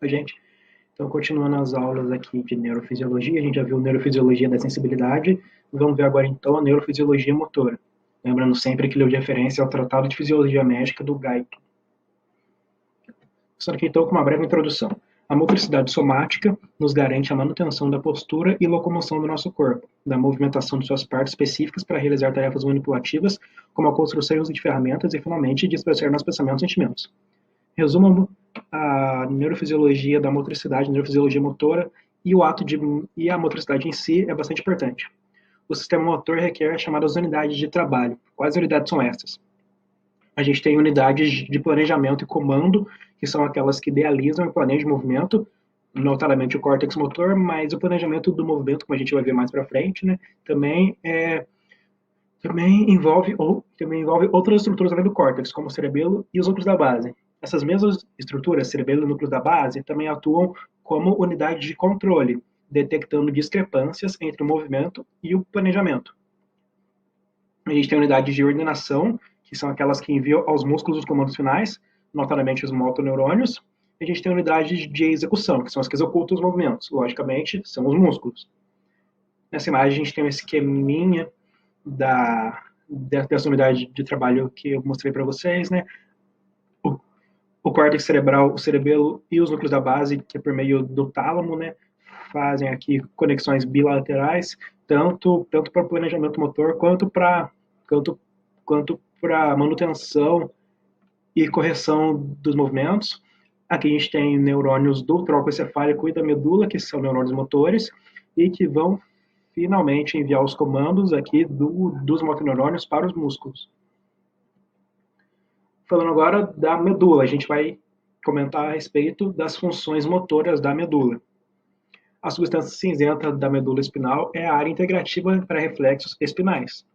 a gente. Então, continuando as aulas aqui de neurofisiologia, a gente já viu neurofisiologia da sensibilidade, vamos ver agora então a neurofisiologia motora. Lembrando sempre que leu de referência ao Tratado de Fisiologia Médica do Guyton. Começando aqui então com uma breve introdução. A motricidade somática nos garante a manutenção da postura e locomoção do nosso corpo, da movimentação de suas partes específicas para realizar tarefas manipulativas, como a construção e uso de ferramentas e, finalmente, de expressar nossos pensamentos e sentimentos. Resumo a neurofisiologia da motricidade, a neurofisiologia motora, e a motricidade em si é bastante importante. O sistema motor requer chamadas unidades de trabalho. Quais unidades são essas? A gente tem unidades de planejamento e comando, que são aquelas que idealizam e planejam o movimento, notadamente o córtex motor, mas o planejamento do movimento, como a gente vai ver mais para frente, né, também envolve outras estruturas além do córtex, como o cerebelo e os núcleos da base. Essas mesmas estruturas, cerebelo e núcleos da base, também atuam como unidade de controle, detectando discrepâncias entre o movimento e o planejamento. A gente tem unidades de ordenação, que são aquelas que enviam aos músculos os comandos finais, notadamente os motoneurônios. E a gente tem unidades de execução, que são as que executam os movimentos. Logicamente, são os músculos. Nessa imagem, a gente tem um esqueminha dessa unidade de trabalho que eu mostrei para vocês, né? O córtex cerebral, o cerebelo e os núcleos da base, que é por meio do tálamo, né? Fazem aqui conexões bilaterais, tanto para o planejamento motor quanto para manutenção e correção dos movimentos. Aqui a gente tem neurônios do tronco encefálico e da medula, que são neurônios motores, e que vão finalmente enviar os comandos aqui dos motoneurônios para os músculos. Falando agora da medula, a gente vai comentar a respeito das funções motoras da medula. A substância cinzenta da medula espinal é a área integrativa para reflexos espinais.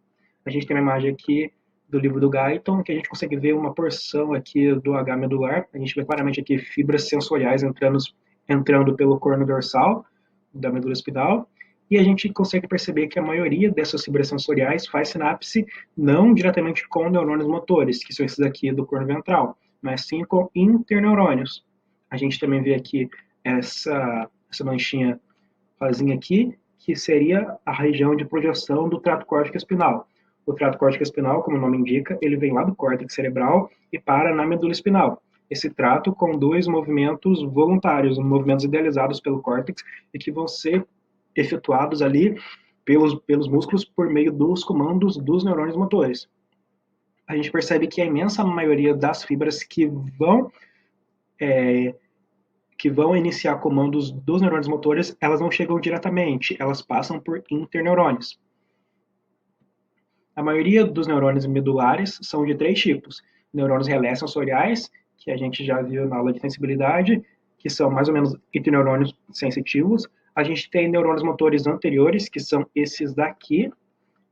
A gente tem uma imagem aqui do livro do Guyton, que a gente consegue ver uma porção aqui do H medular. A gente vê claramente aqui fibras sensoriais entrando pelo corno dorsal da medula espinal. E a gente consegue perceber que a maioria dessas fibras sensoriais faz sinapse não diretamente com neurônios motores, que são esses aqui do corno ventral, mas sim com interneurônios. A gente também vê aqui essa manchinha rosinha aqui, que seria a região de projeção do trato córtico espinal. O trato córtico espinal, como o nome indica, ele vem lá do córtex cerebral e para na medula espinal. Esse trato conduz movimentos voluntários, movimentos idealizados pelo córtex e que vão ser efetuados ali pelos músculos por meio dos comandos dos neurônios motores. A gente percebe que a imensa maioria das fibras que vão iniciar comandos dos neurônios motores, elas não chegam diretamente, elas passam por interneurônios. A maioria dos neurônios medulares são de 3 tipos. Neurônios relé sensoriais, que a gente já viu na aula de sensibilidade, que são mais ou menos interneurônios sensitivos. A gente tem neurônios motores anteriores, que são esses daqui,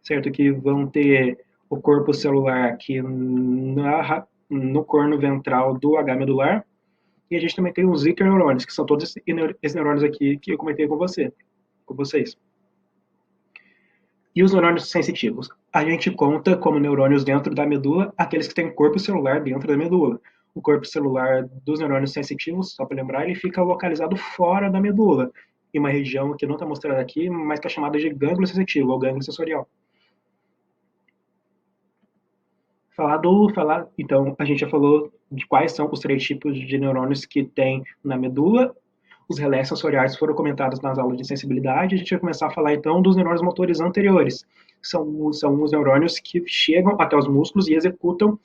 certo? Que vão ter o corpo celular aqui no corno ventral do H medular. E a gente também tem os interneurônios, que são todos esses neurônios aqui que eu comentei com vocês. E os neurônios sensitivos? A gente conta como neurônios dentro da medula aqueles que têm corpo celular dentro da medula. O corpo celular dos neurônios sensitivos, só para lembrar, ele fica localizado fora da medula, em uma região que não está mostrada aqui, mas que é chamada de gânglio sensitivo, ou gânglio sensorial. Então, a gente já falou de quais são os 3 tipos de neurônios que tem na medula. Os relés sensoriais foram comentados nas aulas de sensibilidade. A gente vai começar a falar, então, dos neurônios motores anteriores. São os neurônios que chegam até os músculos e executam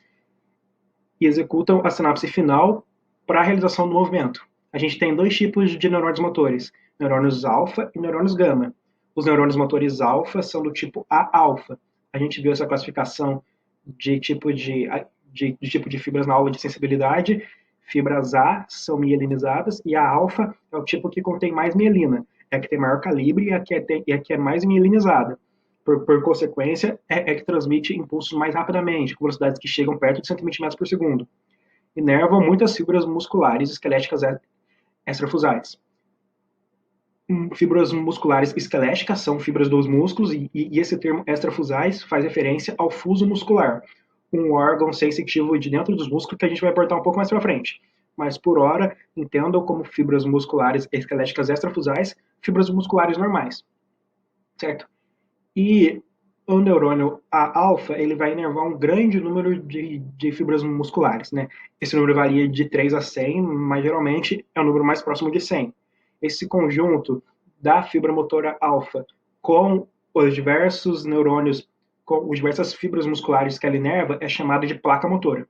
a sinapse final para a realização do movimento. A gente tem 2 tipos de neurônios motores, neurônios alfa e neurônios gama. Os neurônios motores alfa são do tipo A-alfa. A gente viu essa classificação de tipo de fibras na aula de sensibilidade. Fibras A são mielinizadas e a alfa é o tipo que contém mais mielina, é a que tem maior calibre e a que é mais mielinizada. Por consequência, é que transmite impulsos mais rapidamente, com velocidades que chegam perto de 120 metros por segundo. Inervam muitas fibras musculares esqueléticas extrafusais. Fibras musculares esqueléticas são fibras dos músculos e esse termo extrafusais faz referência ao fuso muscular, um órgão sensitivo de dentro dos músculos que a gente vai abordar um pouco mais para frente. mas por hora entendam como fibras musculares esqueléticas extrafusais, fibras musculares normais, certo? E o neurônio alfa, ele vai inervar um grande número de fibras musculares, né? Esse número varia de 3 a 100, mas geralmente é o número mais próximo de 100. Esse conjunto da fibra motora alfa com os diversos neurônios, com as diversas fibras musculares que ela inerva, é chamado de placa motora.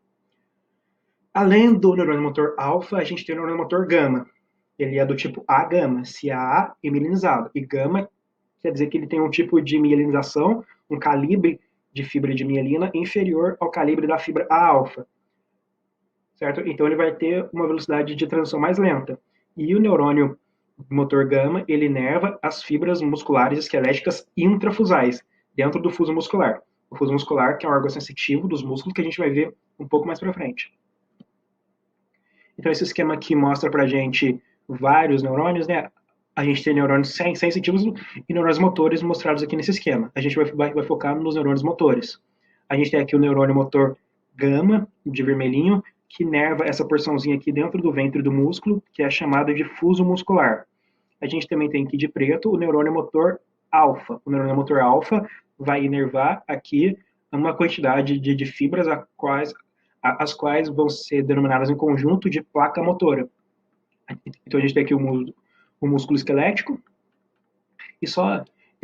Além do neurônio motor alfa, a gente tem o neurônio motor gama. Ele é do tipo A gama, se A é mielinizado, e gama quer dizer que ele tem um tipo de mielinização, um calibre de fibra de mielina inferior ao calibre da fibra A alfa, certo? Então ele vai ter uma velocidade de transição mais lenta. E o neurônio motor gama, ele inerva as fibras musculares esqueléticas intrafusais, dentro do fuso muscular. O fuso muscular, que é um órgão sensitivo dos músculos, que a gente vai ver um pouco mais para frente. Então esse esquema aqui mostra para a gente vários neurônios, né? A gente tem neurônios sensitivos e neurônios motores mostrados aqui nesse esquema. A gente vai focar nos neurônios motores. A gente tem aqui o neurônio motor gama, de vermelhinho, que inerva essa porçãozinha aqui dentro do ventre do músculo, que é chamada de fuso muscular. A gente também tem aqui de preto o neurônio motor alfa. O neurônio motor alfa vai inervar aqui uma quantidade de fibras as quais vão ser denominadas em conjunto de placa motora. Então a gente tem aqui o músculo esquelético, e só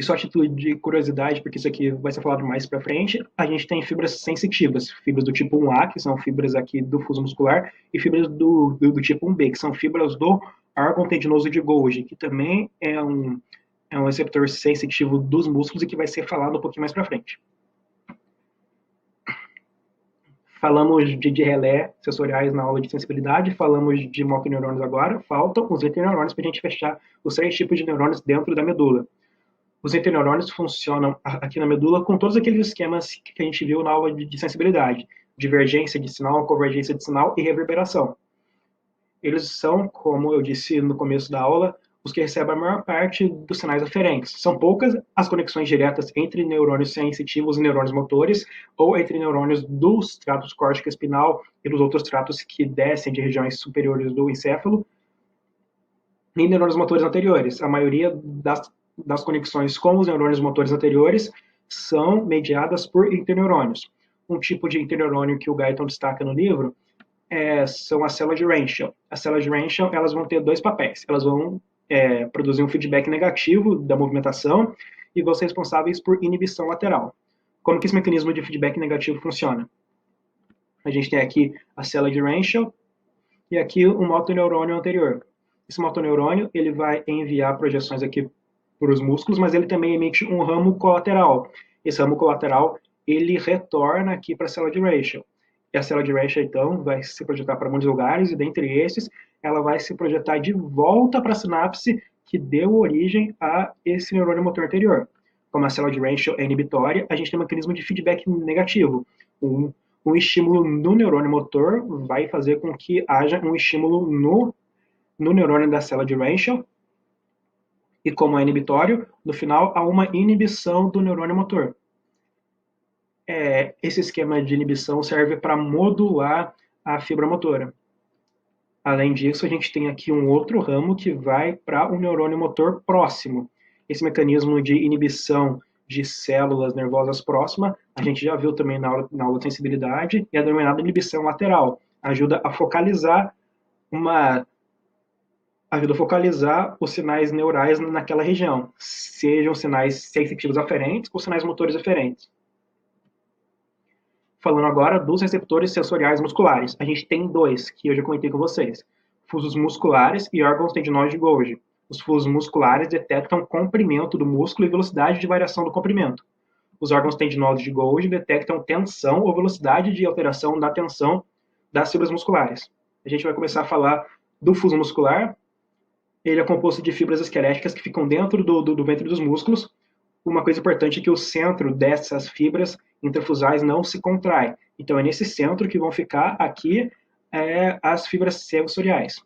a título de curiosidade, porque isso aqui vai ser falado mais para frente, a gente tem fibras sensitivas, fibras do tipo 1A, que são fibras aqui do fuso muscular, e fibras do tipo 1B, que são fibras do órgão tendinoso de Golgi, que também é um receptor sensitivo dos músculos e que vai ser falado um pouquinho mais para frente. Falamos de relé sensoriais na aula de sensibilidade, falamos de motoneurônios agora, faltam os interneurônios para a gente fechar os 3 tipos de neurônios dentro da medula. Os interneurônios funcionam aqui na medula com todos aqueles esquemas que a gente viu na aula de sensibilidade, divergência de sinal, convergência de sinal e reverberação. Eles são, como eu disse no começo da aula, os que recebem a maior parte dos sinais aferentes. São poucas as conexões diretas entre neurônios sensitivos e neurônios motores, ou entre neurônios dos tratos córtico espinal e dos outros tratos que descem de regiões superiores do encéfalo, e neurônios motores anteriores. A maioria das conexões com os neurônios motores anteriores são mediadas por interneurônios. Um tipo de interneurônio que o Guyton destaca no livro são as células de Ranschel. As células de Ranschel, elas vão ter 2 papéis. Elas vão produzir um feedback negativo da movimentação e vão ser responsáveis por inibição lateral. Como que esse mecanismo de feedback negativo funciona? A gente tem aqui a célula de Ranschel e aqui o motoneurônio anterior. Esse motoneurônio, ele vai enviar projeções aqui para os músculos, mas ele também emite um ramo colateral. Esse ramo colateral, ele retorna aqui para a célula de Ranschel. E a célula de Ranschel, então, vai se projetar para muitos lugares, e dentre esses, ela vai se projetar de volta para a sinapse que deu origem a esse neurônio motor anterior. Como a célula de Ranschel é inibitória, a gente tem um mecanismo de feedback negativo. Um estímulo no neurônio motor vai fazer com que haja um estímulo no neurônio da célula de Ranschel, e como é inibitório, no final há uma inibição do neurônio motor. Esse esquema de inibição serve para modular a fibra motora. Além disso, a gente tem aqui um outro ramo que vai para o neurônio motor próximo. Esse mecanismo de inibição de células nervosas próximas, a gente já viu também na aula de sensibilidade, e a denominada inibição lateral. Ajuda a focalizar os sinais neurais naquela região, sejam sinais sensitivos aferentes ou sinais motores aferentes. Falando agora dos receptores sensoriais musculares. A gente tem 2, que eu já comentei com vocês. Fusos musculares e órgãos tendinosos de Golgi. Os fusos musculares detectam comprimento do músculo e velocidade de variação do comprimento. Os órgãos tendinosos de Golgi detectam tensão ou velocidade de alteração da tensão das fibras musculares. A gente vai começar a falar do fuso muscular. Ele é composto de fibras esqueléticas que ficam dentro do ventre dos músculos. Uma coisa importante é que o centro dessas fibras intrafusais não se contrai. Então, é nesse centro que vão ficar aqui as fibras sensoriais.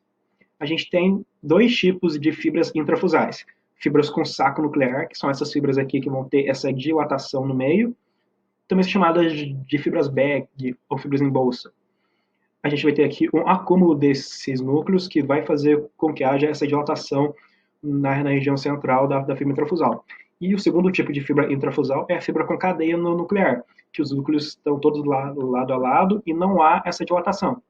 A gente tem 2 tipos de fibras intrafusais. Fibras com saco nuclear, que são essas fibras aqui que vão ter essa dilatação no meio, também chamadas de fibras Beck ou fibras em bolsa. a gente vai ter aqui um acúmulo desses núcleos que vai fazer com que haja essa dilatação na região central da fibra intrafusal. E o segundo tipo de fibra intrafusal é a fibra com cadeia no nuclear, que os núcleos estão todos lado a lado e não há essa dilatação.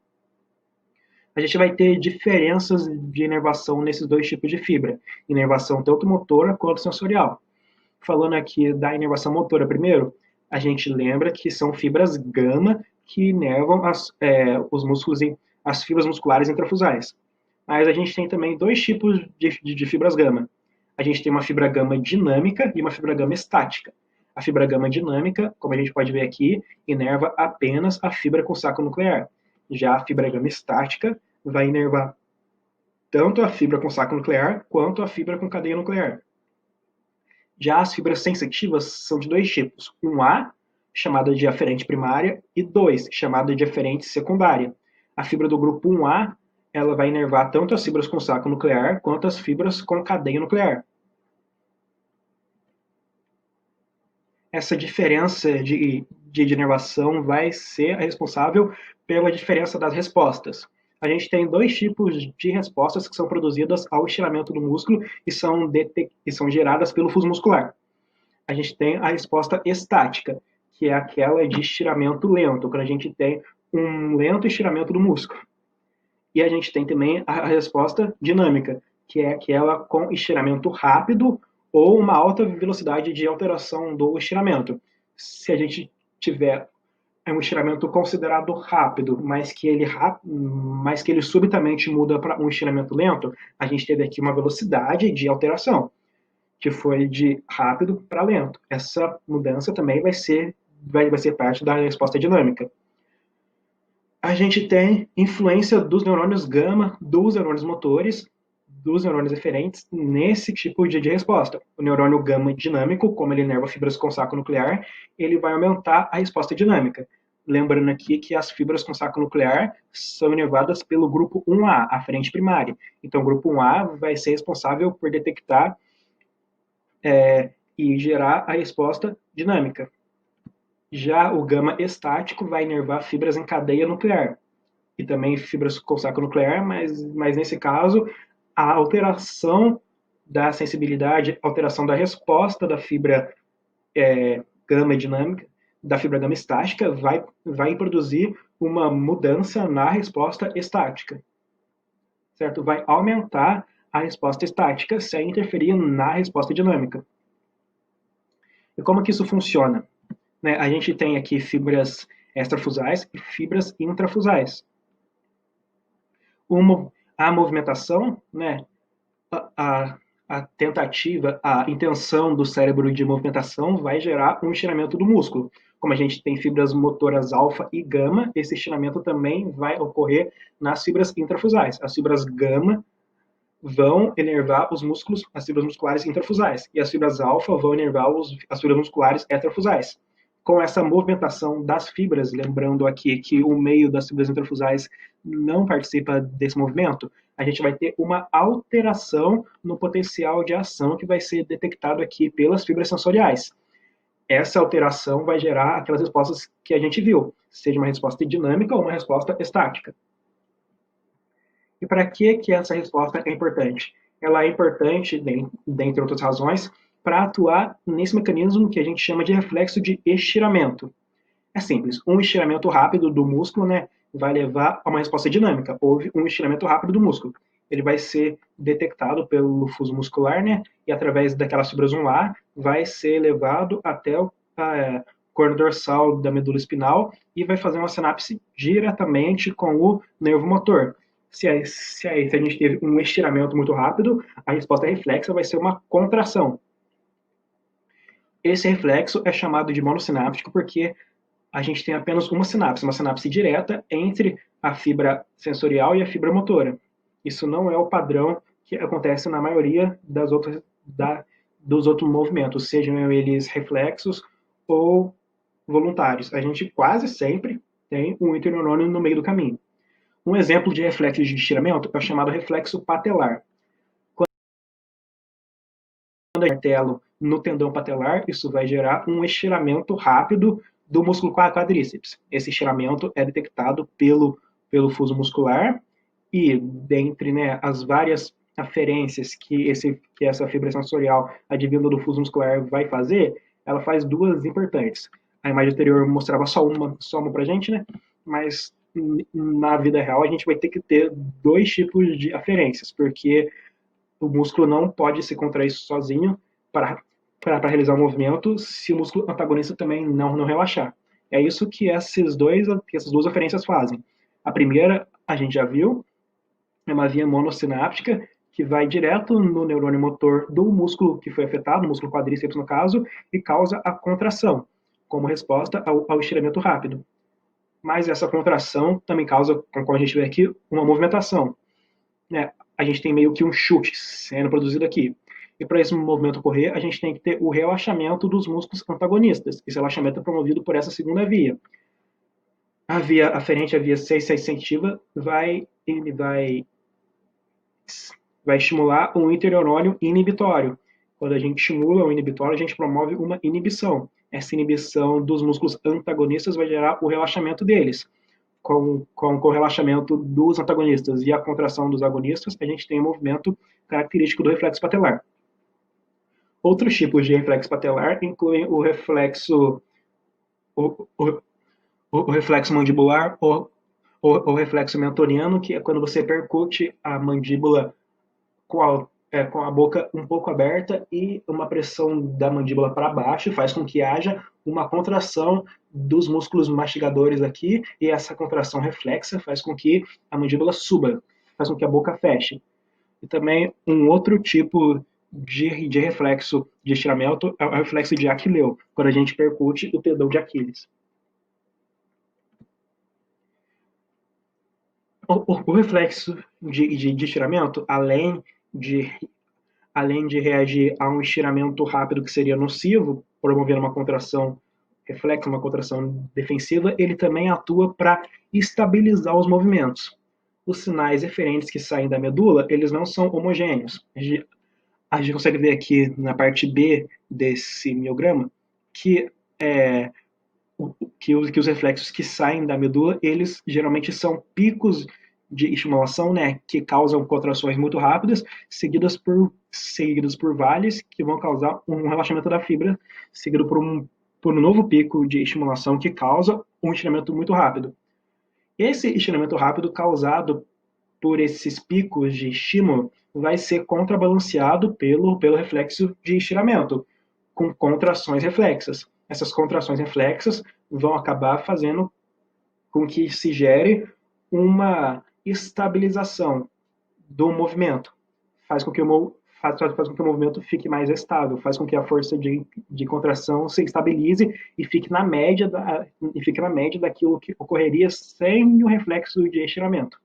A gente vai ter diferenças de inervação nesses dois tipos de fibra, inervação tanto motora quanto sensorial. Falando aqui da inervação motora primeiro, a gente lembra que são fibras gama que inervam os músculos, as fibras musculares intrafusais. Mas a gente tem também dois tipos de fibras gama. A gente tem uma fibra gama dinâmica e uma fibra gama estática. A fibra gama dinâmica, como a gente pode ver aqui, inerva apenas a fibra com saco nuclear. Já a fibra gama estática vai inervar tanto a fibra com saco nuclear quanto a fibra com cadeia nuclear. Já as fibras sensitivas são de dois tipos. 1A, chamada de aferente primária, e 2, chamada de aferente secundária. A fibra do grupo 1A, ela vai inervar tanto as fibras com saco nuclear quanto as fibras com cadeia nuclear. Essa diferença de inervação vai ser a responsável pela diferença das respostas. A gente tem dois tipos de respostas que são produzidas ao estiramento do músculo e são geradas pelo fuso muscular. A gente tem a resposta estática, que é aquela de estiramento lento, quando a gente tem um lento estiramento do músculo. E a gente tem também a resposta dinâmica, que é aquela com estiramento rápido ou uma alta velocidade de alteração do estiramento. Se a gente tiver um estiramento considerado rápido, mas que ele subitamente muda para um estiramento lento, a gente teve aqui uma velocidade de alteração, que foi de rápido para lento. Essa mudança também vai ser parte da resposta dinâmica. A gente tem influência dos neurônios gama, dos neurônios motores, dos neurônios eferentes nesse tipo de resposta. O neurônio gama dinâmico, como ele inerva fibras com saco nuclear, ele vai aumentar a resposta dinâmica. Lembrando aqui que as fibras com saco nuclear são inervadas pelo grupo 1A, a frente primária. Então, o grupo 1A vai ser responsável por detectar e gerar a resposta dinâmica. Já o gama estático vai inervar fibras em cadeia nuclear e também fibras com saco nuclear, mas nesse caso a alteração da sensibilidade, alteração da resposta da fibra gama dinâmica, da fibra gama estática, vai produzir uma mudança na resposta estática, certo? Vai aumentar a resposta estática sem interferir na resposta dinâmica. E como que isso funciona? Né, a gente tem aqui fibras extrafusais e fibras intrafusais. A movimentação, né, a tentativa, a intenção do cérebro de movimentação vai gerar um estiramento do músculo. Como a gente tem fibras motoras alfa e gama, esse estiramento também vai ocorrer nas fibras intrafusais. As fibras gama vão inervar os músculos, as fibras musculares intrafusais, e as fibras alfa vão inervar as fibras musculares extrafusais. Com essa movimentação das fibras, lembrando aqui que o meio das fibras intrafusais não participa desse movimento, a gente vai ter uma alteração no potencial de ação que vai ser detectado aqui pelas fibras sensoriais. Essa alteração vai gerar aquelas respostas que a gente viu, seja uma resposta dinâmica ou uma resposta estática. E para que essa resposta é importante? Ela é importante, dentre outras razões, para atuar nesse mecanismo que a gente chama de reflexo de estiramento. É simples, um estiramento rápido do músculo, né, vai levar a uma resposta dinâmica. Houve um estiramento rápido do músculo. Ele vai ser detectado pelo fuso muscular, né, e através daquelas fibras 1A, vai ser levado até o corno dorsal da medula espinal e vai fazer uma sinapse diretamente com o nervo motor. Se a gente teve um estiramento muito rápido, a resposta reflexa vai ser uma contração. Esse reflexo é chamado de monossináptico porque a gente tem apenas uma sinapse direta entre a fibra sensorial e a fibra motora. Isso não é o padrão que acontece na maioria dos outros movimentos, sejam eles reflexos ou voluntários. A gente quase sempre tem um interneurônio no meio do caminho. Um exemplo de reflexo de estiramento é o chamado reflexo patelar. Quando eu martelo no tendão patelar, isso vai gerar um estiramento rápido do músculo quadríceps. Esse estiramento é detectado pelo pelo fuso muscular, e dentre, né, as várias aferências que essa fibra sensorial advinda do fuso muscular vai fazer, ela faz duas importantes. A imagem anterior mostrava só uma para a gente, né? Mas na vida real a gente vai ter que ter dois tipos de aferências, porque o músculo não pode se contrair sozinho para realizar o movimento se o músculo antagonista também não relaxar. É isso que essas duas aferências fazem. A primeira, a gente já viu, é uma via monossináptica que vai direto no neurônio motor do músculo que foi afetado, o músculo quadríceps no caso, e causa a contração, como resposta ao estiramento rápido. Mas essa contração também causa, como a gente vê aqui, uma movimentação, né? A gente tem meio que um chute sendo produzido aqui. E para esse movimento ocorrer, a gente tem que ter o relaxamento dos músculos antagonistas. Esse relaxamento é promovido por essa segunda via. A via aferente, a via sensitiva, vai estimular um interneurônio inibitório. Quando a gente estimula o inibitório, a gente promove uma inibição. Essa inibição dos músculos antagonistas vai gerar o relaxamento deles. Com o relaxamento dos antagonistas e a contração dos agonistas, a gente tem um movimento característico do reflexo patelar. Outros tipos de reflexo patelar incluem o reflexo mandibular ou o reflexo mentoniano, que é quando você percute a mandíbula com a boca um pouco aberta e uma pressão da mandíbula para baixo faz com que haja uma contração dos músculos mastigadores aqui, e essa contração reflexa faz com que a mandíbula suba, faz com que a boca feche. E também um outro tipo de reflexo de estiramento é o reflexo de Aquileu, quando a gente percute o tendão de Aquiles. O reflexo de estiramento, além de reagir a um estiramento rápido que seria nocivo, promovendo uma contração reflexa, uma contração defensiva, ele também atua para estabilizar os movimentos. Os sinais referentes que saem da medula, eles não são homogêneos. A gente consegue ver aqui na parte B desse miograma que, que os reflexos que saem da medula, eles geralmente são picos de estimulação, né, que causam contrações muito rápidas, seguidas por vales que vão causar um relaxamento da fibra, seguido por um novo pico de estimulação que causa um estiramento muito rápido. Esse estiramento rápido causado por esses picos de estímulo vai ser contrabalanceado pelo reflexo de estiramento, com contrações reflexas. Essas contrações reflexas vão acabar fazendo com que se gere uma estabilização do movimento. Faz com que o movimento fique mais estável, faz com que a força de contração se estabilize e fique na média daquilo que ocorreria sem o reflexo de estiramento.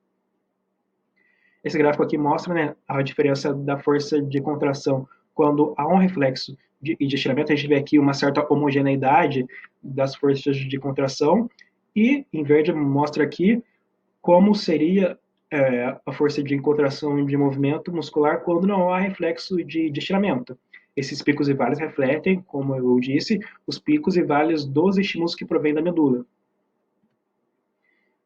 Esse gráfico aqui mostra, né, a diferença da força de contração quando há um reflexo de estiramento. A gente vê aqui uma certa homogeneidade das forças de contração, e em verde mostra aqui como seria a força de contração de movimento muscular quando não há reflexo de estiramento. Esses picos e vales refletem, como eu disse, os picos e vales dos estímulos que provêm da medula.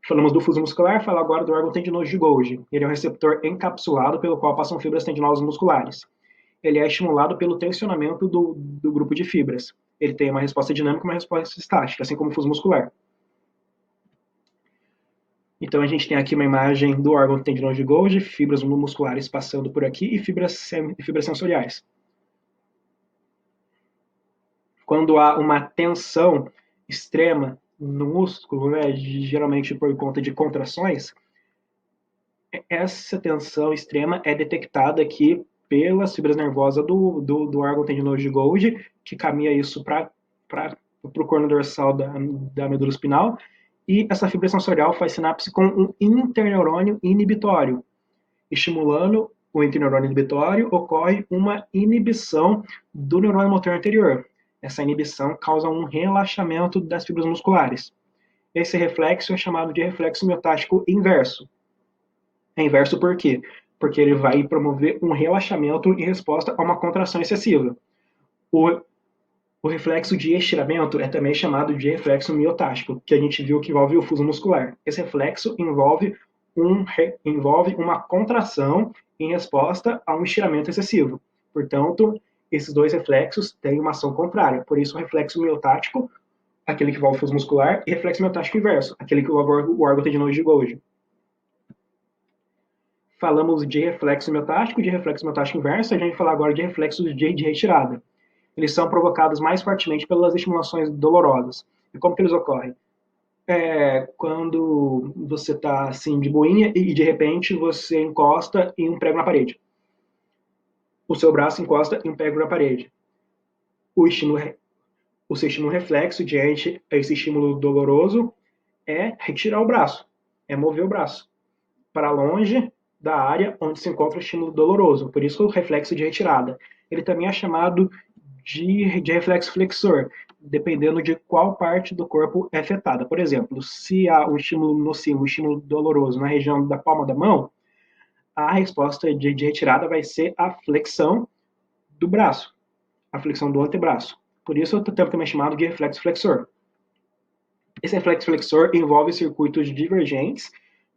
Falamos do fuso muscular, falo agora do órgão tendinoso de Golgi. Ele é um receptor encapsulado pelo qual passam fibras tendinosas musculares. Ele é estimulado pelo tensionamento do grupo de fibras. Ele tem uma resposta dinâmica e uma resposta estática, assim como o fuso muscular. Então a gente tem aqui uma imagem do órgão tendinoso de Golgi, fibras musculares passando por aqui e fibras sensoriais. Quando há uma tensão extrema no músculo, né, geralmente por conta de contrações, essa tensão extrema é detectada aqui pelas fibras nervosas do órgão tendinoso de Golgi, que caminha isso para o corno dorsal da medula espinal, e essa fibra sensorial faz sinapse com um interneurônio inibitório. Estimulando o interneurônio inibitório, ocorre uma inibição do neurônio motor anterior. Essa inibição causa um relaxamento das fibras musculares. Esse reflexo é chamado de reflexo miotático inverso. É inverso por quê? Porque ele vai promover um relaxamento em resposta a uma contração excessiva. O reflexo de estiramento é também chamado de reflexo miotático, que a gente viu que envolve o fuso muscular. Esse reflexo envolve uma contração em resposta a um estiramento excessivo. Portanto, esses dois reflexos têm uma ação contrária. Por isso, o reflexo miotático, aquele que envolve o fuso muscular, e reflexo miotático inverso, aquele que envolve o órgão tendinoso de Golgi. Falamos de reflexo miotático inverso, a gente vai falar agora de reflexos de retirada. Eles são provocados mais fortemente pelas estimulações dolorosas. E como que eles ocorrem? Quando você está assim de boinha e de repente você encosta em um prego na parede. O seu braço encosta em um prego na parede. O seu estímulo reflexo diante a esse estímulo doloroso é retirar o braço, é mover o braço para longe da área onde se encontra o estímulo doloroso. Por isso o reflexo de retirada. Ele também é chamado de reflexo flexor, dependendo de qual parte do corpo é afetada. Por exemplo, se há um estímulo nocivo, um estímulo doloroso na região da palma da mão, a resposta de retirada vai ser a flexão do braço, a flexão do antebraço. Por isso o termo também é chamado de reflexo flexor. Esse reflexo flexor envolve circuitos divergentes,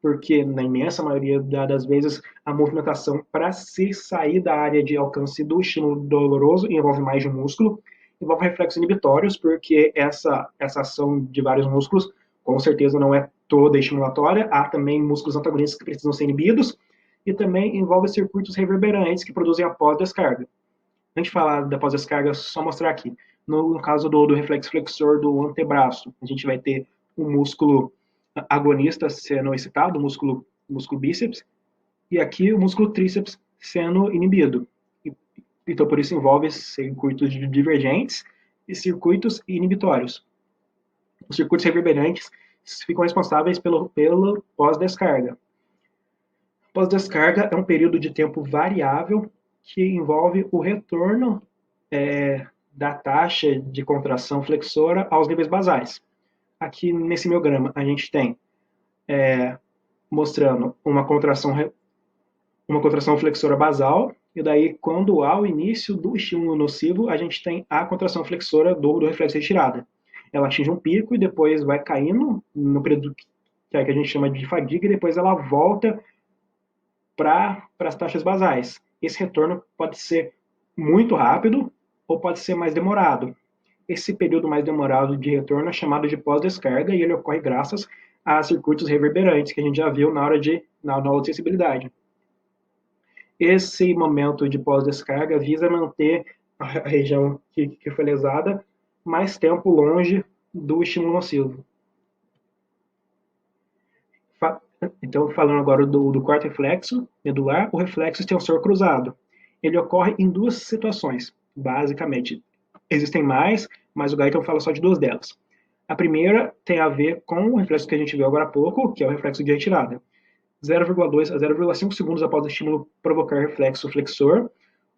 porque na imensa maioria das vezes a movimentação para se sair da área de alcance do estímulo doloroso envolve mais de um músculo, envolve reflexos inibitórios, porque essa ação de vários músculos com certeza não é toda estimulatória, há também músculos antagonistas que precisam ser inibidos, e também envolve circuitos reverberantes que produzem a pós-descarga. Antes de falar da pós-descarga, só mostrar aqui. No caso do reflexo flexor do antebraço, a gente vai ter um músculo agonista sendo excitado, o músculo bíceps, e aqui o músculo tríceps sendo inibido. Então, por isso envolve circuitos divergentes e circuitos inibitórios. Os circuitos reverberantes ficam responsáveis pelo pós-descarga. Pós-descarga é um período de tempo variável que envolve o retorno da taxa de contração flexora aos níveis basais. Aqui nesse miograma a gente tem mostrando uma contração flexora basal, e daí quando há o início do estímulo nocivo, a gente tem a contração flexora do reflexo de retirada. Ela atinge um pico e depois vai caindo no período que a gente chama de fadiga, e depois ela volta para as taxas basais. Esse retorno pode ser muito rápido ou pode ser mais demorado. Esse período mais demorado de retorno é chamado de pós-descarga e ele ocorre graças a circuitos reverberantes que a gente já viu na aula de sensibilidade. Esse momento de pós-descarga visa manter a região que foi lesada mais tempo longe do estímulo nocivo. Então, falando agora do quarto reflexo medular, o reflexo extensor cruzado. Ele ocorre em duas situações, basicamente. Existem mais, mas o Guyton fala só de duas delas. A primeira tem a ver com o reflexo que a gente viu agora há pouco, que é o reflexo de retirada. 0,2 a 0,5 segundos após o estímulo provocar reflexo flexor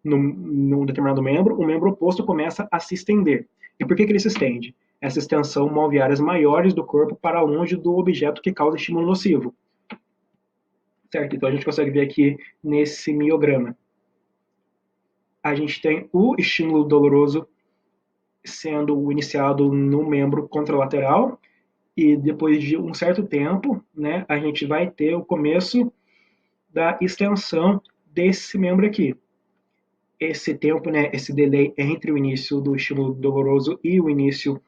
num determinado membro, o membro oposto começa a se estender. E por que ele se estende? Essa extensão move áreas maiores do corpo para longe do objeto que causa estímulo nocivo. Certo? Então a gente consegue ver aqui nesse miograma. A gente tem o estímulo doloroso sendo iniciado no membro contralateral e depois de um certo tempo, né, a gente vai ter o começo da extensão desse membro aqui. Esse tempo, né, esse delay entre o início do estímulo doloroso e o início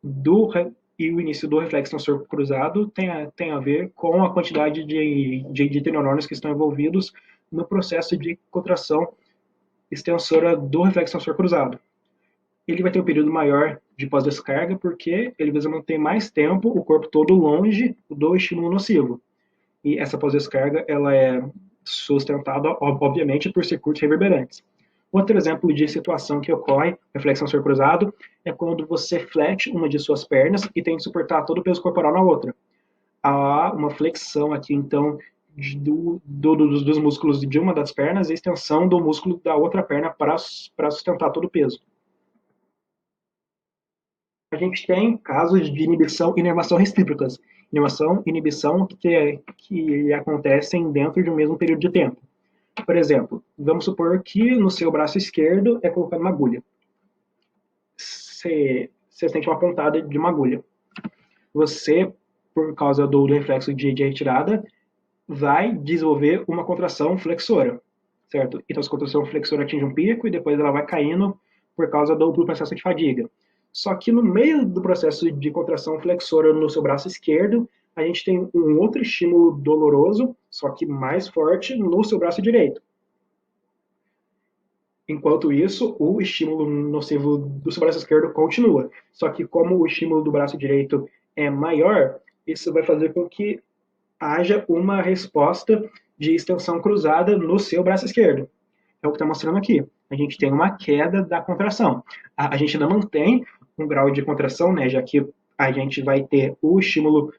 do reflexo tensor cruzado tem a ver com a quantidade de neurônios que estão envolvidos no processo de contração extensora do reflexo tensor cruzado. Ele vai ter um período maior de pós-descarga porque ele vai manter mais tempo o corpo todo longe do estímulo nocivo. E essa pós-descarga ela é sustentada, obviamente, por circuitos reverberantes. Outro exemplo de situação que ocorre, reflexão tensor cruzado, é quando você flete uma de suas pernas e tem que suportar todo o peso corporal na outra. Há uma flexão aqui, então, dos músculos de uma das pernas e extensão do músculo da outra perna para sustentar todo o peso. A gente tem casos de inibição e inervação recíprocas. Inervação e inibição que acontecem dentro de um mesmo período de tempo. Por exemplo, vamos supor que no seu braço esquerdo é colocada uma agulha. você sente uma pontada de uma agulha. Você, por causa do reflexo de retirada, vai desenvolver uma contração flexora, certo? Então, essa contração flexora atinge um pico e depois ela vai caindo por causa do processo de fadiga. Só que no meio do processo de contração flexora no seu braço esquerdo, a gente tem um outro estímulo doloroso, só que mais forte, no seu braço direito. Enquanto isso, o estímulo nocivo do seu braço esquerdo continua. Só que como o estímulo do braço direito é maior, isso vai fazer com que haja uma resposta de extensão cruzada no seu braço esquerdo. É o que está mostrando aqui. A gente tem uma queda da contração. A gente ainda mantém um grau de contração, né, já que a gente vai ter o estímulo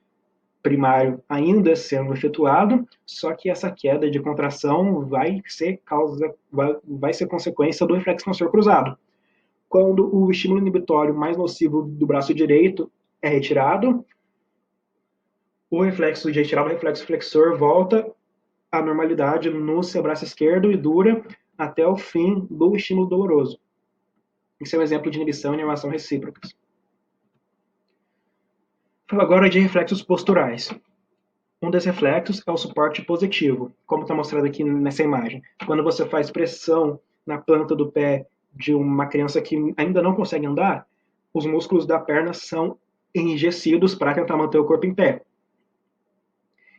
primário ainda sendo efetuado, só que essa queda de contração vai ser consequência do reflexo extensor cruzado. Quando o estímulo inibitório mais nocivo do braço direito é retirado, o reflexo de retirada, o reflexo flexor volta à normalidade no seu braço esquerdo e dura até o fim do estímulo doloroso. Esse é um exemplo de inibição e inervação recíprocas. Falo agora de reflexos posturais. Um desses reflexos é o suporte positivo, como está mostrado aqui nessa imagem. Quando você faz pressão na planta do pé de uma criança que ainda não consegue andar, os músculos da perna são enrijecidos para tentar manter o corpo em pé.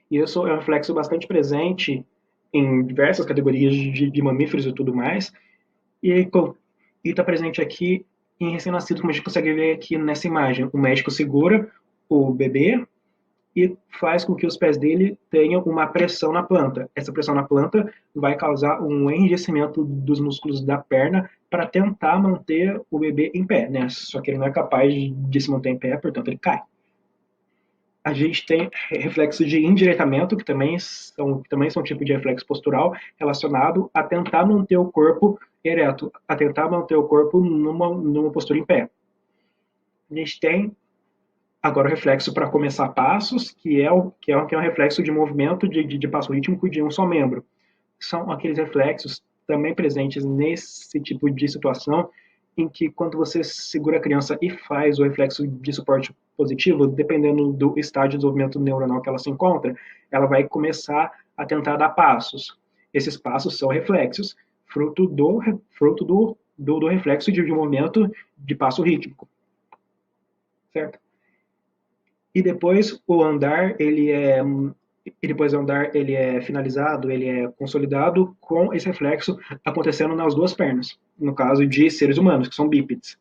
E isso é um reflexo bastante presente em diversas categorias de mamíferos e tudo mais. E está presente aqui em recém-nascido, como a gente consegue ver aqui nessa imagem. O médico segura o bebê e faz com que os pés dele tenham uma pressão na planta. Essa pressão na planta vai causar um enrijecimento dos músculos da perna para tentar manter o bebê em pé, né? Só que ele não é capaz de se manter em pé, portanto ele cai. A gente tem reflexo de endireitamento, que também são um tipo de reflexo postural relacionado a tentar manter o corpo ereto, a tentar manter o corpo numa postura em pé. A gente tem agora o reflexo para começar passos, que é um reflexo de movimento de passo rítmico de um só membro. São aqueles reflexos também presentes nesse tipo de situação em que quando você segura a criança e faz o reflexo de suporte positivo, dependendo do estágio de desenvolvimento neuronal que ela se encontra, ela vai começar a tentar dar passos. Esses passos são reflexos, fruto do reflexo de movimento de passo rítmico. Certo? E depois o andar, ele é finalizado, ele é consolidado com esse reflexo acontecendo nas duas pernas, no caso de seres humanos, que são bípedes.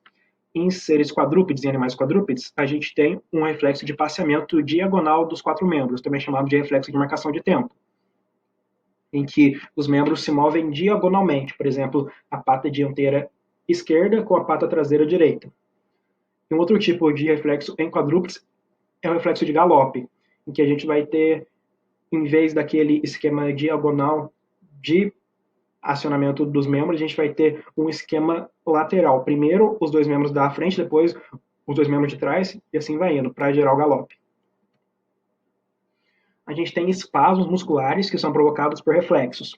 Em seres quadrúpedes, em animais quadrúpedes, a gente tem um reflexo de passeamento diagonal dos quatro membros, também chamado de reflexo de marcação de tempo, em que os membros se movem diagonalmente, por exemplo, a pata dianteira esquerda com a pata traseira direita. Um outro tipo de reflexo em quadrúpedes é o reflexo de galope, em que a gente vai ter, em vez daquele esquema diagonal de acionamento dos membros, a gente vai ter um esquema lateral. Primeiro os dois membros da frente, depois os dois membros de trás, e assim vai indo, para gerar o galope. A gente tem espasmos musculares que são provocados por reflexos.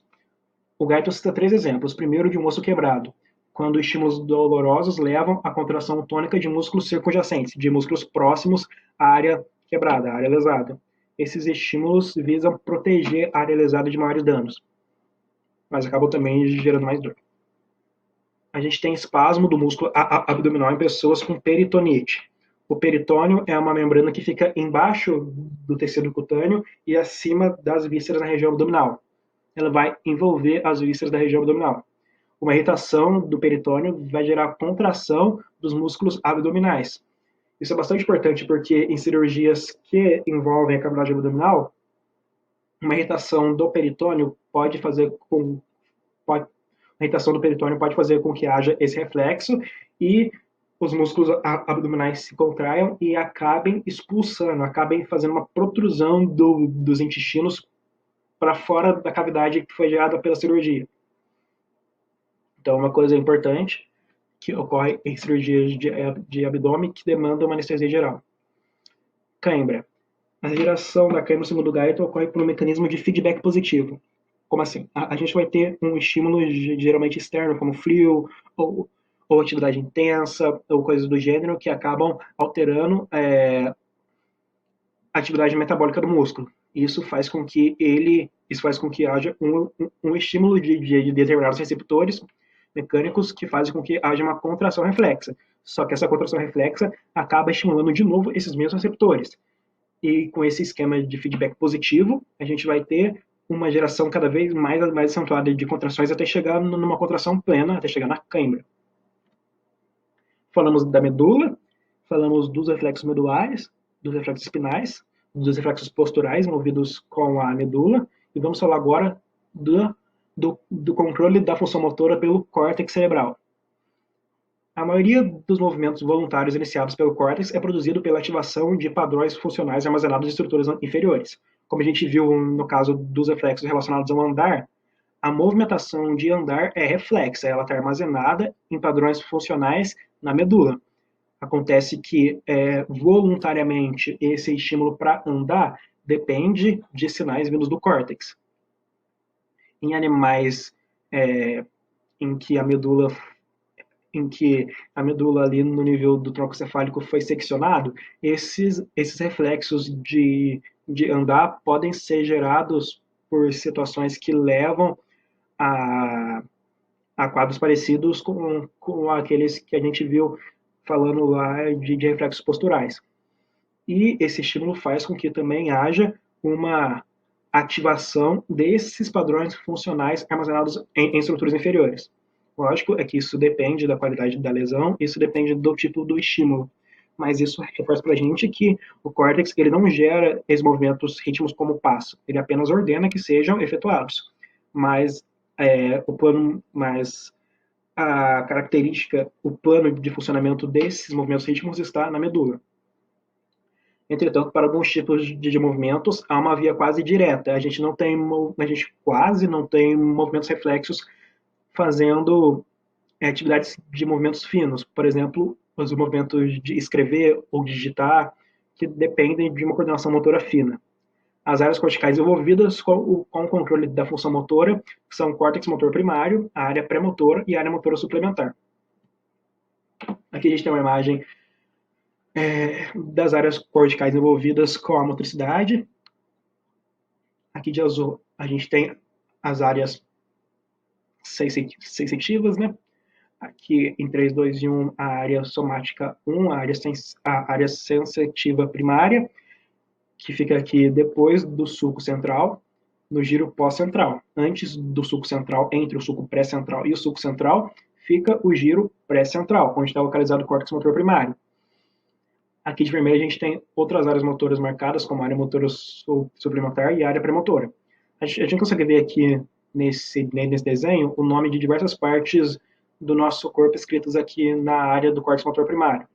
O Gaito cita 3 exemplos. Primeiro, de um osso quebrado, quando estímulos dolorosos levam à contração tônica de músculos circunjacentes, de músculos próximos à área quebrada, à área lesada. Esses estímulos visam proteger a área lesada de maiores danos, mas acabam também gerando mais dor. A gente tem espasmo do músculo abdominal em pessoas com peritonite. O peritônio é uma membrana que fica embaixo do tecido cutâneo e acima das vísceras na região abdominal. Ela vai envolver as vísceras da região abdominal. Uma irritação do peritônio vai gerar contração dos músculos abdominais. Isso é bastante importante porque em cirurgias que envolvem a cavidade abdominal, uma irritação do peritônio pode fazer com que haja esse reflexo e os músculos abdominais se contraiam e acabem expulsando, acabem fazendo uma protrusão dos intestinos para fora da cavidade que foi gerada pela cirurgia. Então, uma coisa importante que ocorre em cirurgias de abdômen que demandam uma anestesia geral. Cãibra. A geração da cãibra, segundo o Gaito, ocorre por um mecanismo de feedback positivo. Como assim? A gente vai ter um estímulo geralmente externo, como frio, ou ou atividade intensa, ou coisas do gênero, que acabam alterando a atividade metabólica do músculo. Isso faz com que haja um estímulo de determinados receptores mecânicos que fazem com que haja uma contração reflexa. Só que essa contração reflexa acaba estimulando de novo esses mesmos receptores. E com esse esquema de feedback positivo, a gente vai ter uma geração cada vez mais acentuada de contrações até chegar numa contração plena, até chegar na cãibra. Falamos da medula, falamos dos reflexos medulares, dos reflexos espinais, dos reflexos posturais movidos com a medula, e vamos falar agora do controle da função motora pelo córtex cerebral. A maioria dos movimentos voluntários iniciados pelo córtex é produzido pela ativação de padrões funcionais armazenados em estruturas inferiores. Como a gente viu no caso dos reflexos relacionados ao andar, a movimentação de andar é reflexa, ela está armazenada em padrões funcionais na medula. Acontece que voluntariamente esse estímulo para andar depende de sinais vindos do córtex. Em animais em que a medula ali no nível do tronco cefálico foi seccionado, esses reflexos de andar podem ser gerados por situações que levam a quadros parecidos com aqueles que a gente viu falando lá de reflexos posturais. E esse estímulo faz com que também haja uma ativação desses padrões funcionais armazenados em estruturas inferiores. Lógico, é que isso depende da qualidade da lesão, isso depende do tipo do estímulo. Mas isso reforça para a gente que o córtex ele não gera esses movimentos ritmos como passo, ele apenas ordena que sejam efetuados. Mas a característica, o plano de funcionamento desses movimentos ritmos está na medula. Entretanto, para alguns tipos de movimentos, há uma via quase direta. A gente quase não tem movimentos reflexos fazendo atividades de movimentos finos. Por exemplo, os movimentos de escrever ou digitar, que dependem de uma coordenação motora fina. As áreas corticais envolvidas com o controle da função motora são o córtex motor primário, a área pré-motora e a área motora suplementar. Aqui a gente tem uma imagem das áreas corticais envolvidas com a motricidade. Aqui de azul a gente tem as áreas sensitivas, né? Aqui em 3, 2 e 1 a área somática 1, a área sensitiva primária, que fica aqui depois do sulco central, no giro pós-central. Antes do sulco central, entre o sulco pré-central e o sulco central, fica o giro pré-central, onde está localizado o córtex motor primário. Aqui de vermelho a gente tem outras áreas motoras marcadas, como a área motora suplementar e a área premotora. A gente consegue ver aqui nesse desenho o nome de diversas partes do nosso corpo escritas aqui na área do córtex motor primário.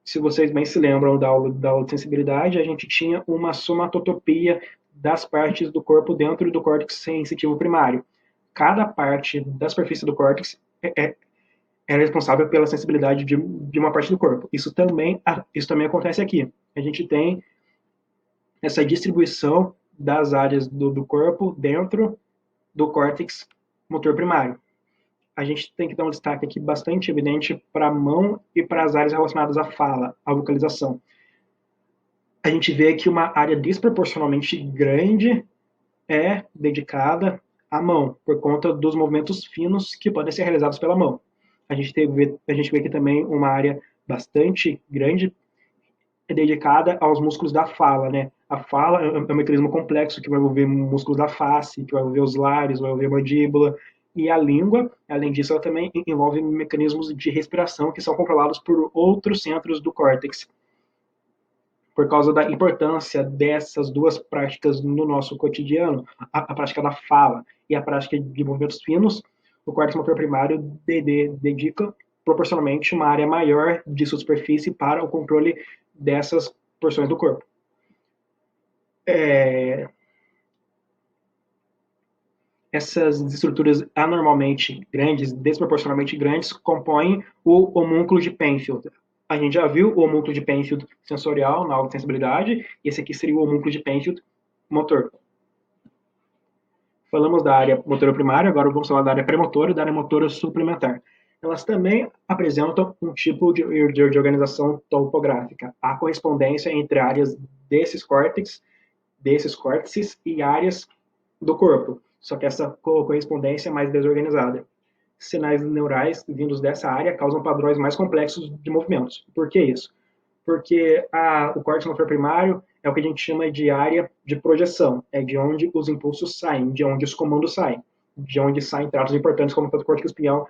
Se vocês bem se lembram da aula de sensibilidade, a gente tinha uma somatotopia das partes do corpo dentro do córtex sensitivo primário. Cada parte da superfície do córtex é responsável pela sensibilidade de uma parte do corpo. Isso também acontece aqui. A gente tem essa distribuição das áreas do corpo dentro do córtex motor primário. A gente tem que dar um destaque aqui bastante evidente para a mão e para as áreas relacionadas à fala, à vocalização. A gente vê que uma área desproporcionalmente grande é dedicada à mão, por conta dos movimentos finos que podem ser realizados pela mão. A gente vê aqui também uma área bastante grande dedicada aos músculos da fala, né? A fala é um mecanismo complexo que vai envolver músculos da face, que vai envolver os lábios, vai envolver a mandíbula, e a língua, além disso, ela também envolve mecanismos de respiração que são controlados por outros centros do córtex. Por causa da importância dessas duas práticas no nosso cotidiano, a prática da fala e a prática de movimentos finos, o córtex motor primário dedica proporcionalmente uma área maior de sua superfície para o controle dessas porções do corpo. Essas estruturas anormalmente grandes, desproporcionalmente grandes, compõem o homúnculo de Penfield. A gente já viu o homúnculo de Penfield sensorial na aula de sensibilidade, e esse aqui seria o homúnculo de Penfield motor. Falamos da área motora primária, agora vamos falar da área premotora e da área motora suplementar. Elas também apresentam um tipo de organização topográfica, a correspondência entre áreas desses córtices e áreas do corpo, só que essa correspondência é mais desorganizada. Sinais neurais vindos dessa área causam padrões mais complexos de movimentos. Por que isso? Porque o córtex motor primário é o que a gente chama de área de projeção, é de onde os impulsos saem, de onde os comandos saem, de onde saem tratos importantes como o córtex espinhal,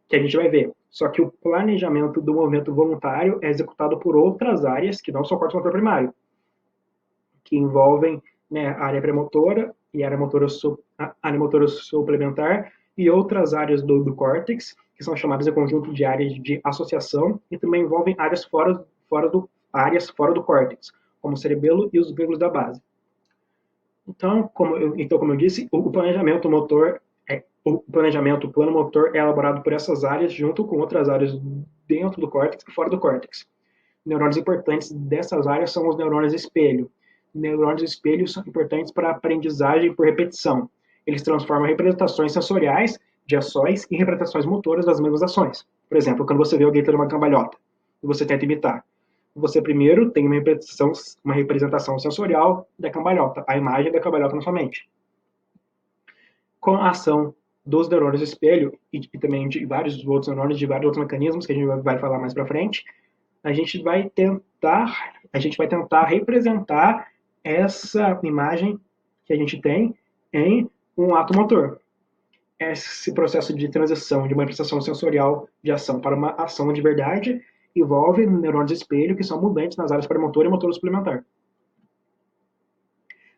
que a gente vai ver. Só que o planejamento do movimento voluntário é executado por outras áreas que não são o córtex motor primário, que envolvem, né, a área premotora e a área motora suplementar e outras áreas do córtex, que são chamadas de conjunto de áreas de associação, e também envolvem áreas fora do córtex, como o cerebelo e os gânglios da base. Então, como eu disse, o planejamento motor, o plano motor é elaborado por essas áreas junto com outras áreas dentro do córtex e fora do córtex. Neurônios importantes dessas áreas são os neurônios espelho. Neurônios espelho são importantes para a aprendizagem por repetição. Eles transformam representações sensoriais de ações em representações motoras das mesmas ações. Por exemplo, quando você vê alguém tendo uma cambalhota e você tenta imitar, você primeiro tem uma representação sensorial da cambalhota, a imagem da cambalhota na sua mente. Com a ação dos neurônios espelho e também de vários outros neurônios, de vários outros mecanismos que a gente vai falar mais para frente, a gente vai tentar representar essa imagem que a gente tem em um ato motor. Esse processo de transição de uma prestação sensorial de ação para uma ação de verdade envolve neurônios de espelho que são mudantes nas áreas premotora e motora suplementar.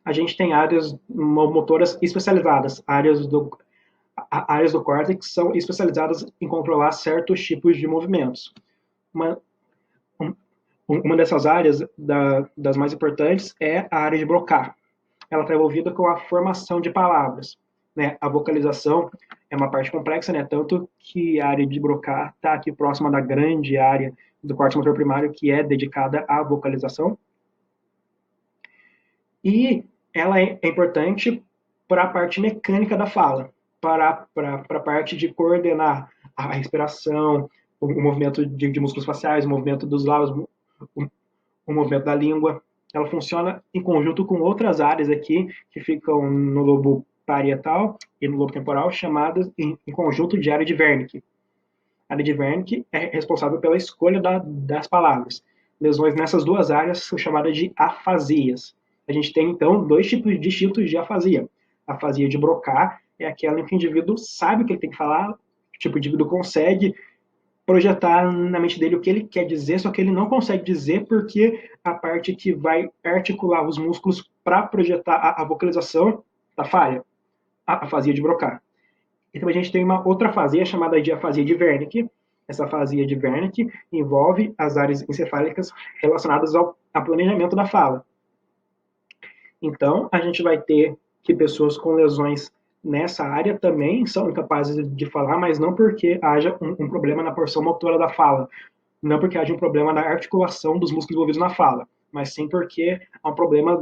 A gente tem áreas motoras especializadas, áreas do córtex que são especializadas em controlar certos tipos de movimentos. Uma dessas áreas, das mais importantes, é a área de Broca. Ela está envolvida com a formação de palavras. Né? A vocalização é uma parte complexa, né? Tanto que a área de Broca está aqui próxima da grande área do córtex motor primário, que é dedicada à vocalização. E ela é importante para a parte mecânica da fala, para a parte de coordenar a respiração, o movimento de músculos faciais, o movimento dos lábios, o movimento da língua. Ela funciona em conjunto com outras áreas aqui que ficam no lobo parietal e no lobo temporal, chamadas em conjunto de área de Wernicke. A área de Wernicke é responsável pela escolha das palavras. Lesões nessas duas áreas são chamadas de afasias. A gente tem, então, dois tipos distintos de afasia. A afasia de Broca é aquela em que o indivíduo sabe o que ele tem que falar, tipo, o indivíduo consegue projetar na mente dele o que ele quer dizer, só que ele não consegue dizer porque a parte que vai articular os músculos para projetar a vocalização está falha, a afasia de Broca. Então a gente tem uma outra afasia chamada de afasia de Wernicke. Essa afasia de Wernicke envolve as áreas encefálicas relacionadas ao planejamento da fala. Então a gente vai ter que pessoas com lesões nessa área também são incapazes de falar, mas não porque haja um problema na porção motora da fala, não porque haja um problema na articulação dos músculos envolvidos na fala, mas sim porque há um problema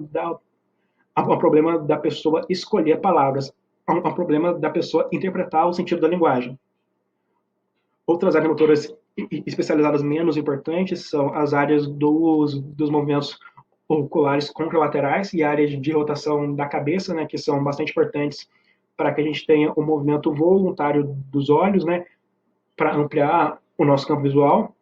da pessoa escolher palavras, há um problema da pessoa interpretar o sentido da linguagem. Outras áreas motoras especializadas menos importantes são as áreas dos movimentos oculares contralaterais e áreas de rotação da cabeça, né, que são bastante importantes para que a gente tenha um movimento voluntário dos olhos, né, para ampliar o nosso campo visual.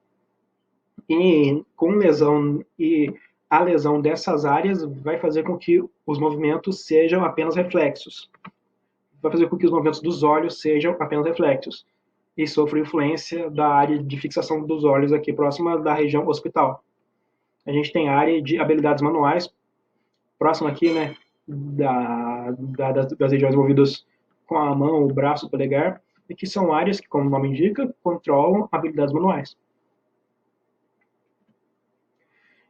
E com lesão e a lesão dessas áreas vai fazer com que os movimentos sejam apenas reflexos. Vai fazer com que os movimentos dos olhos sejam apenas reflexos. E sofre influência da área de fixação dos olhos aqui próxima da região occipital. A gente tem a área de habilidades manuais, próxima aqui, né, das regiões envolvidas com a mão, o braço, o polegar, e que são áreas que, como o nome indica, controlam habilidades manuais.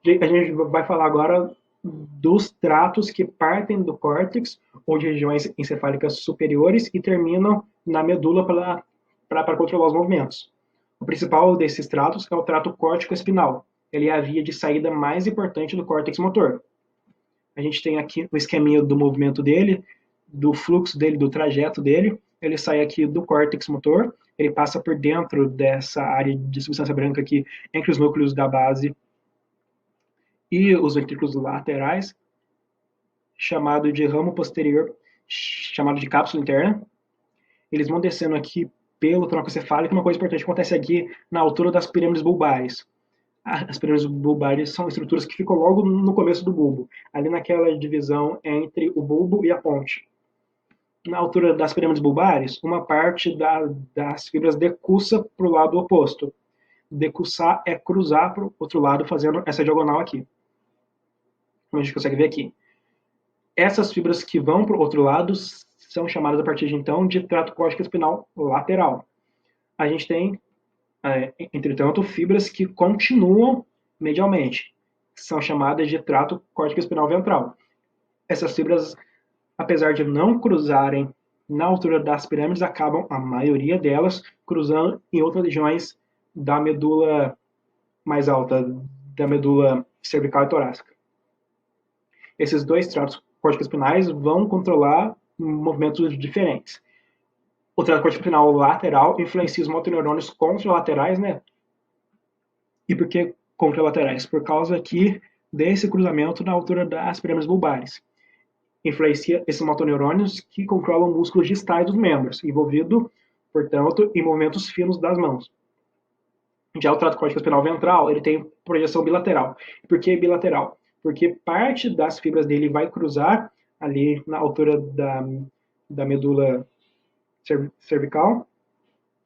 A gente vai falar agora dos tratos que partem do córtex ou de regiões encefálicas superiores e terminam na medula para controlar os movimentos. O principal desses tratos é o trato córtico-espinal. Ele é a via de saída mais importante do córtex motor. A gente tem aqui o esqueminha do movimento dele, do fluxo dele, do trajeto dele. ele sai aqui do córtex motor, ele passa por dentro dessa área de substância branca aqui, entre os núcleos da base e os ventrículos laterais, chamado de ramo posterior, chamado de cápsula interna. Eles vão descendo aqui pelo tronco cefálico. Uma coisa importante que acontece aqui na altura das pirâmides bulbares. As pirâmides bulbares são estruturas que ficam logo no começo do bulbo, ali naquela divisão entre o bulbo e a ponte. Na altura das pirâmides bulbares, uma parte das fibras decursa para o lado oposto. Decursar é cruzar para o outro lado, fazendo essa diagonal aqui. Como a gente consegue ver aqui. Essas fibras que vão para o outro lado são chamadas a partir de então de trato córtico espinal lateral. A gente tem, entretanto, fibras que continuam medialmente, são chamadas de trato córtico espinal ventral. Essas fibras, apesar de não cruzarem na altura das pirâmides, acabam, a maioria delas, cruzando em outras regiões da medula mais alta, da medula cervical e torácica. Esses dois tratos córtico-espinais vão controlar movimentos diferentes. O trato córtico-espinal lateral influencia os motoneurônios contralaterais, né? E por que contralaterais? Por causa aqui desse cruzamento na altura das pirâmides bulbares. Influencia esses motoneurônios que controlam músculos distais dos membros, envolvido, portanto, em movimentos finos das mãos. Já o trato córtico-espinal ventral, ele tem projeção bilateral. Por que bilateral? Porque parte das fibras dele vai cruzar ali na altura da medula cervical,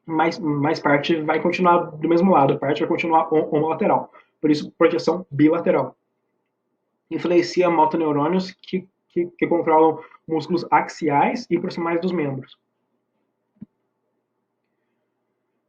mas mais parte vai continuar do mesmo lado, parte vai continuar homolateral. Por isso, projeção bilateral. Influencia motoneurônios que controlam músculos axiais e proximais dos membros.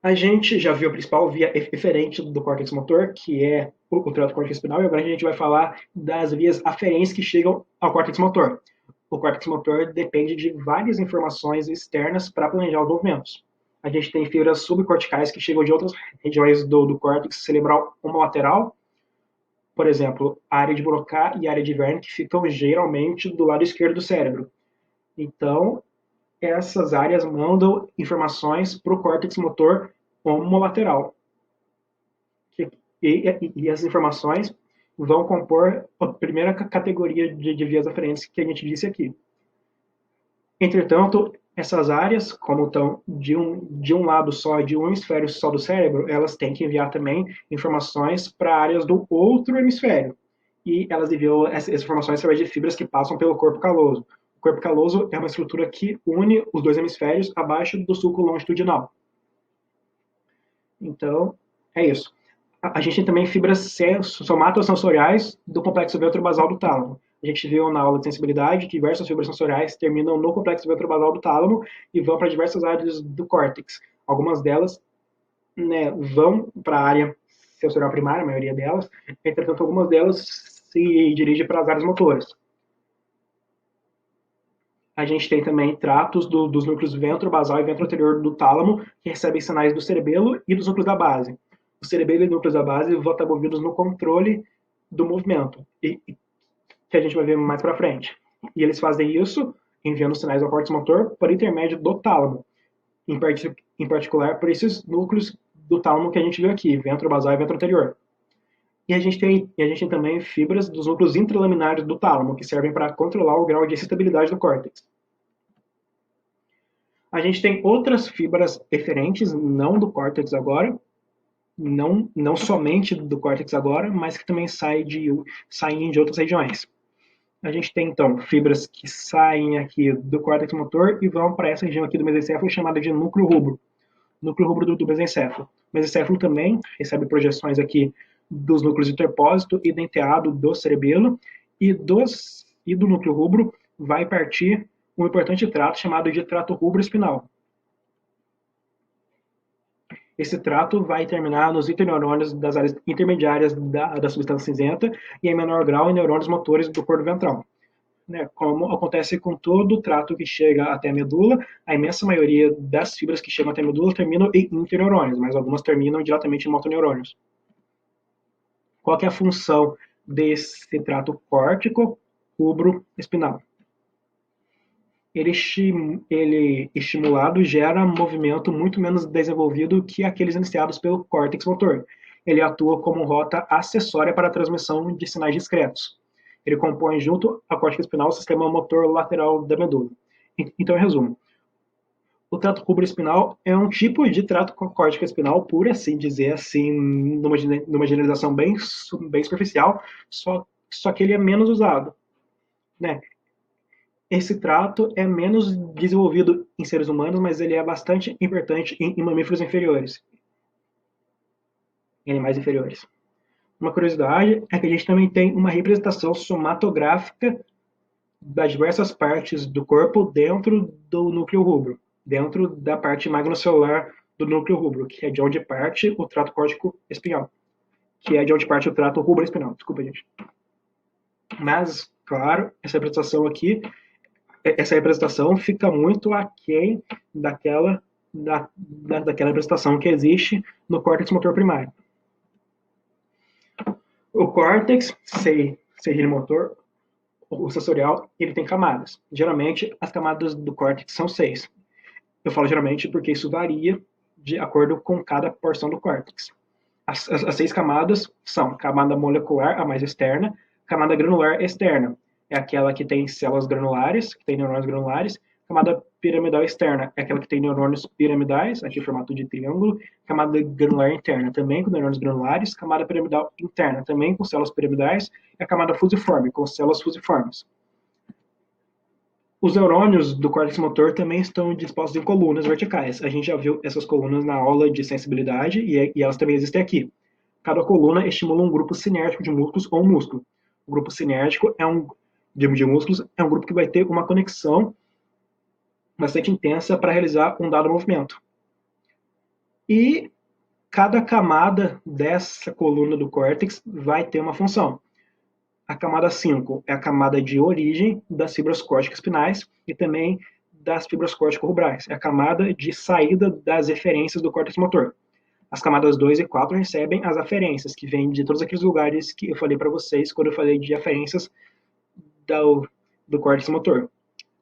A gente já viu a principal via eferente do córtex motor, que é o trato córtex espinal, e agora a gente vai falar das vias aferentes que chegam ao córtex motor. O córtex motor depende de várias informações externas para planejar os movimentos. A gente tem fibras subcorticais que chegam de outras regiões do córtex cerebral homolateral, por exemplo, a área de Broca e a área de Verne, que ficam geralmente do lado esquerdo do cérebro. Então, essas áreas mandam informações para o córtex motor homolateral. E essas informações vão compor a primeira categoria de vias aferentes que a gente disse aqui. Entretanto, essas áreas, como estão de um lado só, de um hemisfério só do cérebro, elas têm que enviar também informações para áreas do outro hemisfério. E elas enviam essas informações através de fibras que passam pelo corpo caloso. O corpo caloso é uma estrutura que une os dois hemisférios abaixo do sulco longitudinal. Então, é isso. A gente tem também fibras somatosensoriais do complexo ventrobasal do tálamo. A gente viu na aula de sensibilidade que diversas fibras sensoriais terminam no complexo ventrobasal do tálamo e vão para diversas áreas do córtex. Algumas delas, né, vão para a área sensorial primária, a maioria delas, entretanto, algumas delas se dirigem para as áreas motoras. A gente tem também tratos dos núcleos ventrobasal e ventroanterior do tálamo, que recebem sinais do cerebelo e dos núcleos da base. O cerebelo e os núcleos da base vão estar envolvidos no controle do movimento, que a gente vai ver mais para frente. E eles fazem isso enviando sinais ao córtex motor por intermédio do tálamo, em particular por esses núcleos do tálamo que a gente viu aqui, ventrobasal e ventroanterior. E a gente tem também fibras dos núcleos intralaminares do tálamo, que servem para controlar o grau de excitabilidade do córtex. A gente tem outras fibras eferentes, não do córtex agora, não somente do córtex agora, mas que também saem de outras regiões. A gente tem, então, fibras que saem aqui do córtex motor e vão para essa região aqui do mesencéfalo chamada de núcleo rubro. Núcleo rubro do mesencéfalo. O mesencéfalo também recebe projeções aqui dos núcleos interpósito e denteado do cerebelo, e do núcleo rubro vai partir um importante trato chamado de trato rubro-espinal. Esse trato vai terminar nos interneurônios das áreas intermediárias da substância cinzenta e, em menor grau, em neurônios motores do corpo ventral. Né, como acontece com todo o trato que chega até a medula, a imensa maioria das fibras que chegam até a medula terminam em interneurônios, mas algumas terminam diretamente em motoneurônios. Qual que é a função desse trato córtico rubro-espinal? ele estimulado gera movimento muito menos desenvolvido que aqueles iniciados pelo córtex motor. Ele atua como rota acessória para a transmissão de sinais discretos. Ele compõe junto à cortex espinal o sistema motor lateral da medula. Então, em resumo, o trato rubroespinal é um tipo de trato córtico espinal, por assim dizer, assim, numa generalização bem superficial, só que ele é menos usado, né? Esse trato é menos desenvolvido em seres humanos, mas ele é bastante importante em mamíferos inferiores, em animais inferiores. Uma curiosidade é que a gente também tem uma representação somatográfica das diversas partes do corpo dentro do núcleo rubro, dentro da parte magnocelular do núcleo rubro, que é de onde parte o trato córtico espinhal, que é de onde parte o trato rubro-espinal. Desculpa, gente. Mas, claro, essa representação fica muito aquém daquela representação que existe no córtex motor primário. O córtex, seja ele motor ou sensorial, ele tem camadas. Geralmente, as camadas do córtex são 6. Eu falo geralmente porque isso varia de acordo com cada porção do córtex. As 6 camadas são camada molecular, a mais externa, camada granular externa, é aquela que tem células granulares, que tem neurônios granulares. Camada piramidal externa é aquela que tem neurônios piramidais, aqui em formato de triângulo. Camada granular interna também com neurônios granulares. Camada piramidal interna também com células piramidais. E a camada fusiforme, com células fusiformes. Os neurônios do córtex motor também estão dispostos em colunas verticais. A gente já viu essas colunas na aula de sensibilidade e elas também existem aqui. Cada coluna estimula um grupo sinérgico de músculos ou um músculo. O grupo sinérgico de músculos é um grupo que vai ter uma conexão bastante intensa para realizar um dado movimento. E cada camada dessa coluna do córtex vai ter uma função. A camada 5 é a camada de origem das fibras córtico-espinais e também das fibras córtico-rubrais. É a camada de saída das eferências do córtex motor. As camadas 2 e 4 recebem as aferências, que vêm de todos aqueles lugares que eu falei para vocês quando eu falei de aferências do córtex motor.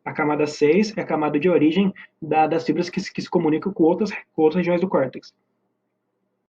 A camada 6 é a camada de origem das fibras que se comunicam com outras regiões do córtex.